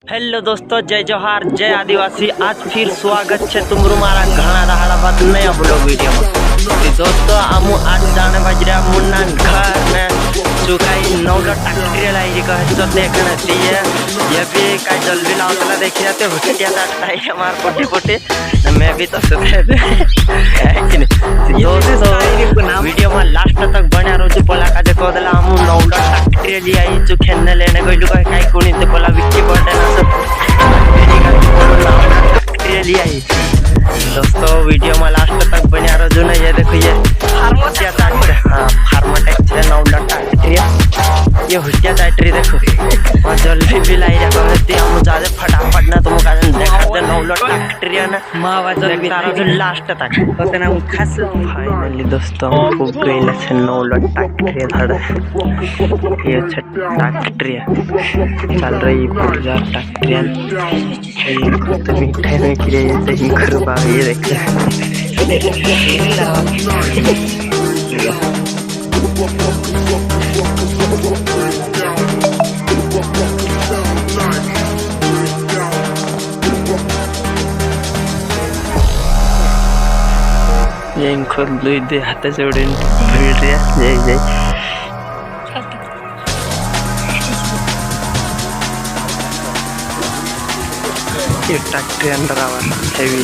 Hello दोस्तों, जय जोहार, जय आदिवासी। आज फिर स्वागत है तुमरू मारा घना रहा बात नया ब्लॉग वीडियो में। तो दोस्तों आमू आज जाने बज रहा मुन्ना घर में चुकाई नौला टैक्ट्री लाई कह देखने लिए ये भी का जल्दी लाउला देखी जाते हुटिया टाई हमार पोटे पोटे मैं भी तो है कि नहीं। दोस्तों वीडियो में लास्ट तक बना रोज बोला का देखो दला आमू नौला टैक्ट्री लिया ई जो खेलने लेने गइलु कह काई कोनी ते बोला विक्की बर्थडे ना सब लिया ही। दोस्तों वीडियो में लास्ट तक बना रोज ना ये देखो ये फार्मोटिया टैक्ट्री, हां फार्मोटेक है नौला टैक्ट्री ये हुटिया टैक्ट्री देखो और जल्दी भी लाई रखो है हम ज्यादा फटाफट ना तुम का देखा दे नौला टैक्ट्री ना मावा जल्दी तारा जो लास्ट तक होते ना खास। फाइनली दोस्तों खूब गइल से नौला टैक्ट्री धड़ ये टैक्ट्री चल रही पूजा टैक्ट्री ये तो मीठे में गिरे ये ही करवा ये देखिए ये इनको लुई दे हाथ से उड़े भीड़ रहा जय जय ये टैक्ट्री अंदर आवा हेवी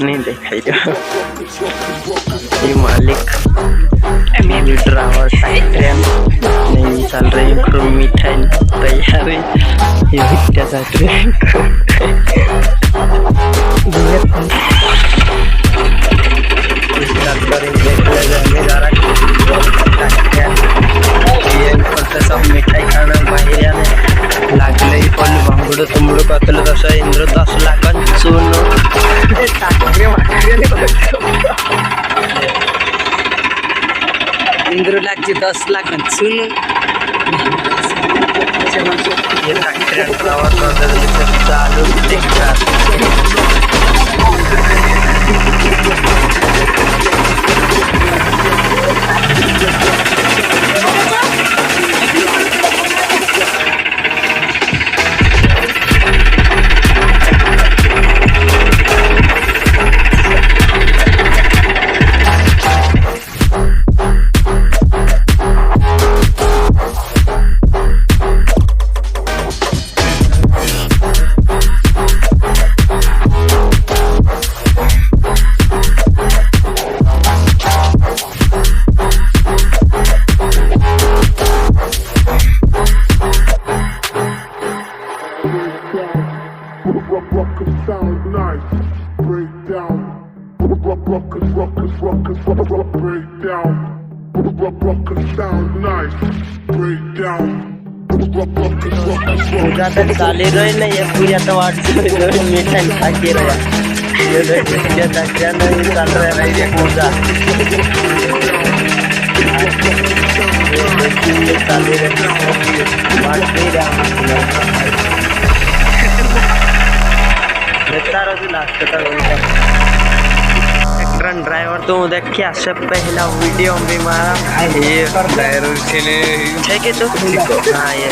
नहीं दिखाई दे ये मालिक ये ड्राइवर टैक्ट्री नहीं चल रही है मिठाई तैयारी ये विद्या टैक्ट्री सब मिठाई खाना बाहर लागले पण भांगुड़ तुमड़ू कतल 10 इंद्र 10 लाख सुनो इंद्र लाख 10 लाख सुनो ये टैक्ट्री फ्लावर चालू sound nice, break down, break down, sound nice, break down, पूजा तक चाले रहे ना ये पूजा तो वाट मिठाई खा के रहा ये देखिए क्या नहीं चल रहा है ये पूजा ये चाले रहे वाट नहीं रहा ड्राइवर तो देखिए से पहला वीडियो भी मारा ये ड्राइवर छे के तो हाँ ये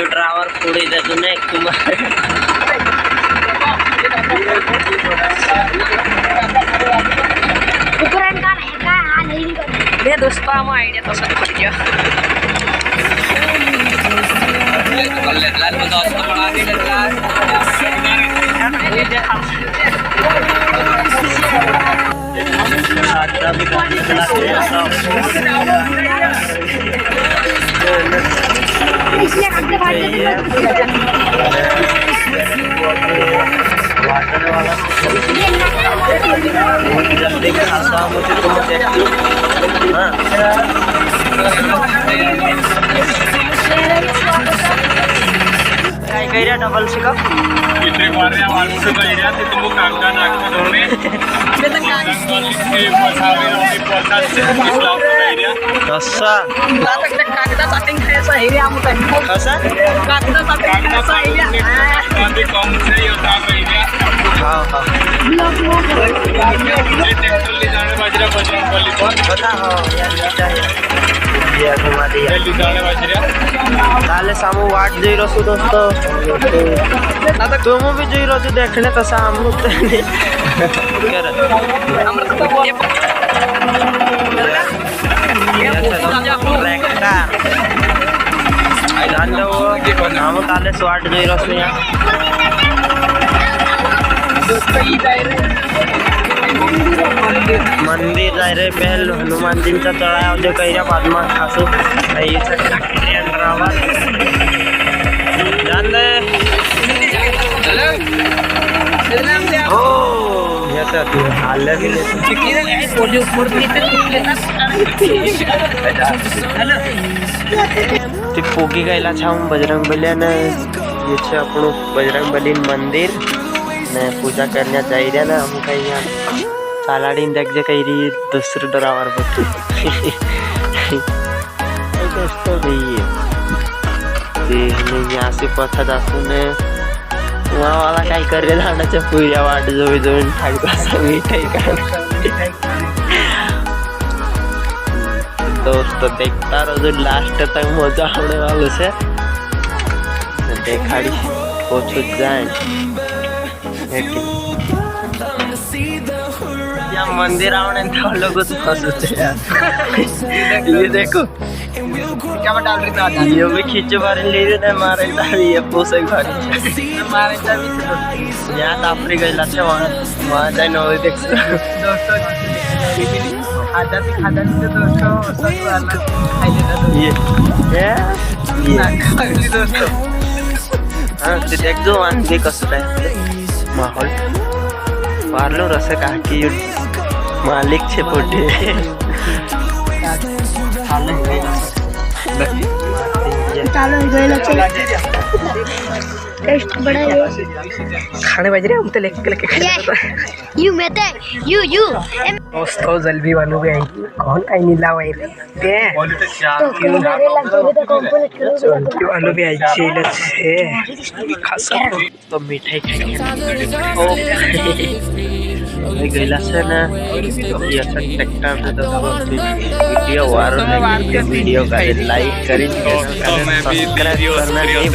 ड्राइवर पूरी दे दुने ये दोस्तों हम आइडिया तो सब कर दिया इसलिए एरिया डबल से का इथे वाऱ्या वाळूचा एरिया ते तुम कागदा नागपूर होणे ते तर मसावे आणि पोटाचे लावतो एरिया कसा कागदा चाटिंग खायचा एरिया आमचा कसा कागदा चाटिंग खायचा एरिया मध्ये कम से होता एरिया हा हा ट्रॅक्टरली जाणे बाजरा बजरंग बली पर बता हो यार तुम्हारी दिल्ली जाणे बाजरा काले सामू वाट जोई रसु दोस्त आता तुम भी जोई रसु देखने तो सामू कर हम काले वाट जोई रसु यहाँ मंदिर जाय रे पहल हनुमान जींचा तळाव जे कैऱ्या बादमा खासू ड्रायव्हर जान दे हो येता तू आले गेले ती पोगी गायला छाऊन बजरंग बलीनं याचे आपण बजरंग बलीन मंदिर ने पूजा करण्याच्या एरियाला हम काही चालाडीन देख जे काही दुसरं डरावर बघतो ते असे पथत असून वाला काय करे झाडाच्या पुऱ्या वाट जवळ जवळ ठाकतो असं मिठाई का दोस्त देखता रोज लास्ट तक मजा होने वालों से देखाड़ी पहुंच जाए मंदिर आने लोग ये देखो क्या बता रहा ये भी खींचे बारे ले रहे मारे ये पोसे भारी मारे तभी यहाँ तापरी गई लाचे वहाँ जाए ना देख दोस्तों आधा से दोस्तों सब ये दोस्तों हाँ ते देख जो वन भी कसर है माहौल पार्लो रसे कहा कि मालिक छे पोटे चालो गइला टेस्ट बड़ा है खाने बज रहे हम तो लेके यू मेते यू दोस्तों जल्दी वालों भी आई कौन का नीला वाई रे तो क्यों मेरे लग गए तो कंप्लीट करो वालों भी आई चील है खासा तो मिठाई खाएंगे गैला से ना ये अच्छा टेक्टर में तो वीडियो वायरल है वीडियो का लाइक करें सब्सक्राइब करना नहीं